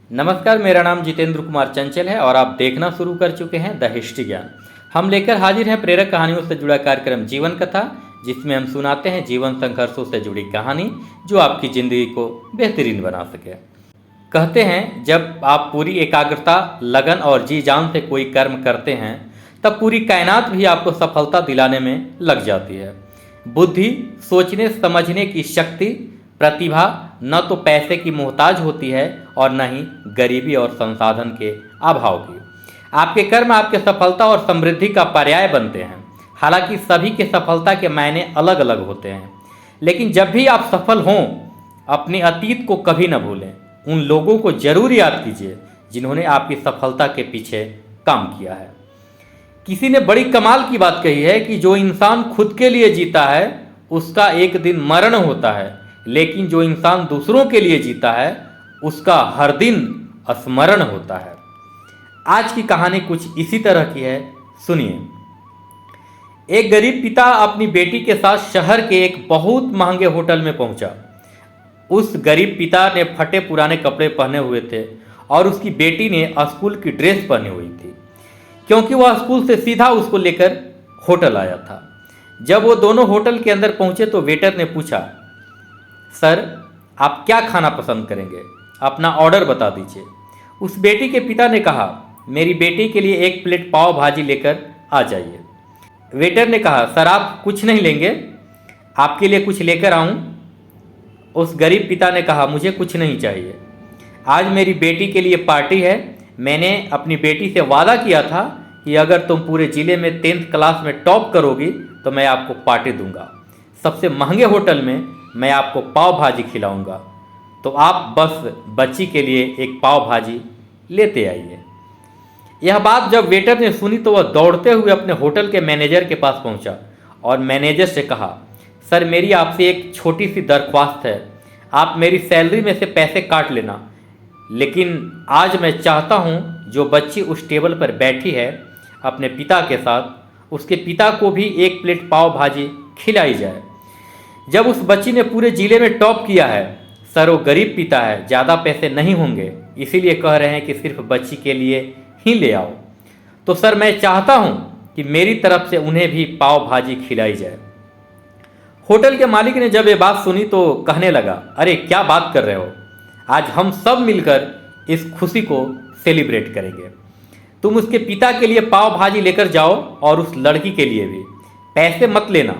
नमस्कार, मेरा नाम जितेंद्र कुमार चंचल है और आप देखना शुरू कर चुके हैं द हिस्ट्री ज्ञान। हम लेकर हाजिर हैं प्रेरक कहानियों से जुड़ा कार्यक्रम जीवन कथा, जिसमें हम सुनाते हैं जीवन संघर्षों से जुड़ी कहानी जो आपकी ज़िंदगी को बेहतरीन बना सके। कहते हैं, जब आप पूरी एकाग्रता, लगन और जी जान से कोई कर्म करते हैं तब पूरी कायनात भी आपको सफलता दिलाने में लग जाती है। बुद्धि, सोचने समझने की शक्ति, प्रतिभा न तो पैसे की मोहताज होती है और न ही गरीबी और संसाधन के अभाव की। आपके कर्म आपके सफलता और समृद्धि का पर्याय बनते हैं। हालांकि सभी के सफलता के मायने अलग अलग होते हैं, लेकिन जब भी आप सफल हों, अपने अतीत को कभी न भूलें। उन लोगों को जरूर याद कीजिए जिन्होंने आपकी सफलता के पीछे काम किया है। किसी ने बड़ी कमाल की बात कही है कि जो इंसान खुद के लिए जीता है उसका एक दिन मरण होता है, लेकिन जो इंसान दूसरों के लिए जीता है उसका हर दिन स्मरण होता है। आज की कहानी कुछ इसी तरह की है, सुनिए। एक गरीब पिता अपनी बेटी के साथ शहर के एक बहुत महंगे होटल में पहुंचा। उस गरीब पिता ने फटे पुराने कपड़े पहने हुए थे और उसकी बेटी ने स्कूल की ड्रेस पहनी हुई थी, क्योंकि वह स्कूल से सीधा उसको लेकर होटल आया था। जब वो दोनों होटल के अंदर पहुंचे तो वेटर ने पूछा, सर आप क्या खाना पसंद करेंगे, अपना ऑर्डर बता दीजिए। उस बेटी के पिता ने कहा, मेरी बेटी के लिए एक प्लेट पाव भाजी लेकर आ जाइए। वेटर ने कहा, सर आप कुछ नहीं लेंगे, आपके लिए कुछ लेकर आऊं? उस गरीब पिता ने कहा, मुझे कुछ नहीं चाहिए। आज मेरी बेटी के लिए पार्टी है। मैंने अपनी बेटी से वादा किया था कि अगर तुम पूरे ज़िले में 10th क्लास में टॉप करोगी तो मैं आपको पार्टी दूंगा। सबसे महंगे होटल में मैं आपको पाव भाजी खिलाऊंगा, तो आप बस बच्ची के लिए एक पाव भाजी लेते आइए। यह बात जब वेटर ने सुनी तो वह दौड़ते हुए अपने होटल के मैनेजर के पास पहुंचा और मैनेजर से कहा, सर मेरी आपसे एक छोटी सी दरख्वास्त है। आप मेरी सैलरी में से पैसे काट लेना, लेकिन आज मैं चाहता हूं जो बच्ची उस टेबल पर बैठी है अपने पिता के साथ, उसके पिता को भी एक प्लेट पाव भाजी खिलाई जाए। जब उस बच्ची ने पूरे ज़िले में टॉप किया है, सर वो गरीब पिता है, ज़्यादा पैसे नहीं होंगे, इसीलिए कह रहे हैं कि सिर्फ बच्ची के लिए ही ले आओ। तो सर मैं चाहता हूं कि मेरी तरफ से उन्हें भी पाव भाजी खिलाई जाए। होटल के मालिक ने जब ये बात सुनी तो कहने लगा, अरे क्या बात कर रहे हो, आज हम सब मिलकर इस खुशी को सेलिब्रेट करेंगे। तुम उसके पिता के लिए पाव भाजी लेकर जाओ और उस लड़की के लिए भी। पैसे मत लेना,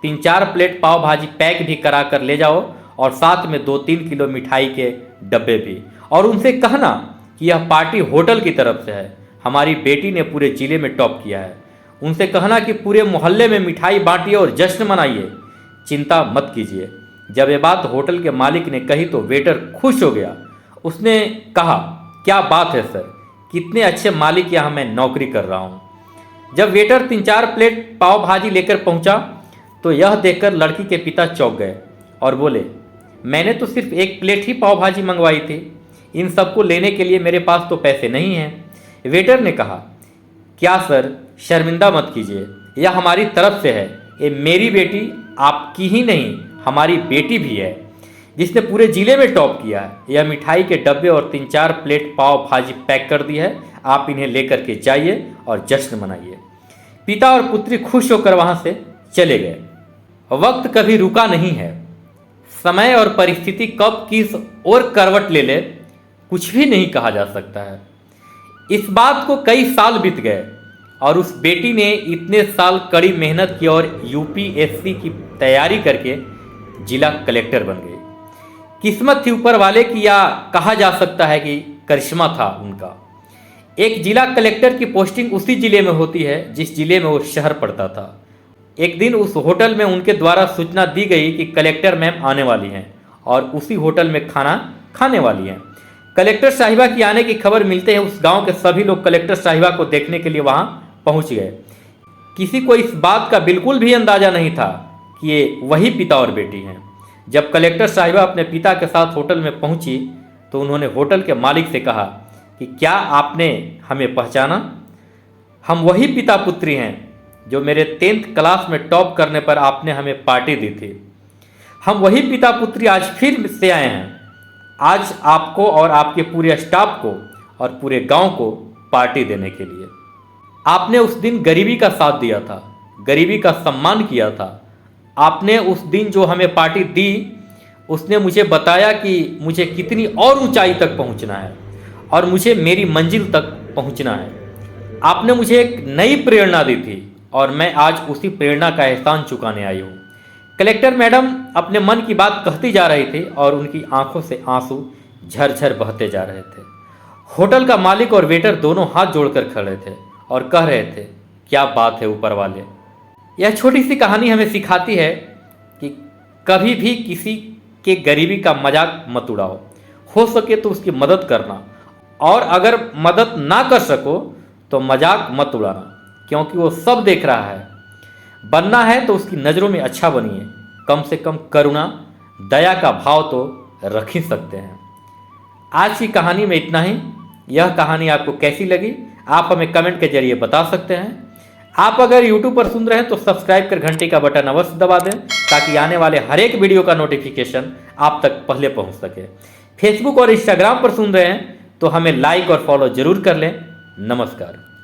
3-4 प्लेट पाव भाजी पैक भी करा कर ले जाओ और साथ में 2-3 किलो मिठाई के डब्बे भी। और उनसे कहना कि यह पार्टी होटल की तरफ से है, हमारी बेटी ने पूरे ज़िले में टॉप किया है। उनसे कहना कि पूरे मोहल्ले में मिठाई बांटिए और जश्न मनाइए, चिंता मत कीजिए। जब ये बात होटल के मालिक ने कही तो वेटर खुश हो गया। उसने कहा, क्या बात है सर, कितने अच्छे मालिक यहाँ मैं नौकरी कर रहा हूँ। जब वेटर 3-4 प्लेट पाव भाजी लेकर पहुँचा तो यह देखकर लड़की के पिता चौंक गए और बोले, मैंने तो सिर्फ एक प्लेट ही पाव भाजी मंगवाई थी, इन सबको लेने के लिए मेरे पास तो पैसे नहीं हैं। वेटर ने कहा, क्या सर शर्मिंदा मत कीजिए, यह हमारी तरफ से है। ये मेरी बेटी आपकी ही नहीं हमारी बेटी भी है, जिसने पूरे ज़िले में टॉप किया है। यह मिठाई के डब्बे और 3-4 प्लेट पाव भाजी पैक कर दी है, आप इन्हें लेकर के जाइए और जश्न मनाइए। पिता और पुत्री खुश होकर वहाँ से चले गए। वक्त कभी रुका नहीं है, समय और परिस्थिति कब किस और करवट ले ले कुछ भी नहीं कहा जा सकता है। इस बात को कई साल बीत गए और उस बेटी ने इतने साल कड़ी मेहनत की और यूपीएससी की तैयारी करके जिला कलेक्टर बन गई। किस्मत थी ऊपर वाले की, या कहा जा सकता है कि करिश्मा था उनका। एक जिला कलेक्टर की पोस्टिंग उसी जिले में होती है जिस जिले में वो शहर पड़ता था। एक दिन उस होटल में उनके द्वारा सूचना दी गई कि कलेक्टर मैम आने वाली हैं और उसी होटल में खाना खाने वाली हैं। कलेक्टर साहिबा की आने की खबर मिलते हैं उस गांव के सभी लोग कलेक्टर साहिबा को देखने के लिए वहां पहुंच गए। किसी को इस बात का बिल्कुल भी अंदाजा नहीं था कि ये वही पिता और बेटी हैं। जब कलेक्टर साहिबा अपने पिता के साथ होटल में पहुंची तो उन्होंने होटल के मालिक से कहा कि क्या आपने हमें पहचाना? हम वही पिता पुत्री हैं जो मेरे 10th क्लास में टॉप करने पर आपने हमें पार्टी दी थी। हम वही पिता पुत्री आज फिर से आए हैं आज आपको और आपके पूरे स्टाफ को और पूरे गांव को पार्टी देने के लिए। आपने उस दिन गरीबी का साथ दिया था, गरीबी का सम्मान किया था। आपने उस दिन जो हमें पार्टी दी, उसने मुझे बताया कि मुझे कितनी और ऊंचाई तक पहुंचना है और मुझे मेरी मंजिल तक पहुंचना है। आपने मुझे एक नई प्रेरणा दी थी और मैं आज उसी प्रेरणा का एहसान चुकाने आई हूँ। कलेक्टर मैडम अपने मन की बात कहती जा रही थी और उनकी आंखों से आंसू झरझर बहते जा रहे थे। होटल का मालिक और वेटर दोनों हाथ जोड़कर खड़े थे और कह रहे थे, क्या बात है ऊपर वाले। यह छोटी सी कहानी हमें सिखाती है कि कभी भी किसी के गरीबी का मजाक मत उड़ाओ। हो सके तो उसकी मदद करना, और अगर मदद ना कर सको तो मजाक मत उड़ाना, क्योंकि वो सब देख रहा है। बनना है तो उसकी नज़रों में अच्छा बनिए। कम से कम करुणा, दया का भाव तो रख ही सकते हैं। आज की कहानी में इतना ही। यह कहानी आपको कैसी लगी आप हमें कमेंट के जरिए बता सकते हैं। आप अगर YouTube पर सुन रहे हैं तो सब्सक्राइब कर घंटी का बटन अवश्य दबा दें, ताकि आने वाले हर एक वीडियो का नोटिफिकेशन आप तक पहले पहुंच सके। फेसबुक और इंस्टाग्राम पर सुन रहे हैं तो हमें लाइक और फॉलो जरूर कर लें। नमस्कार।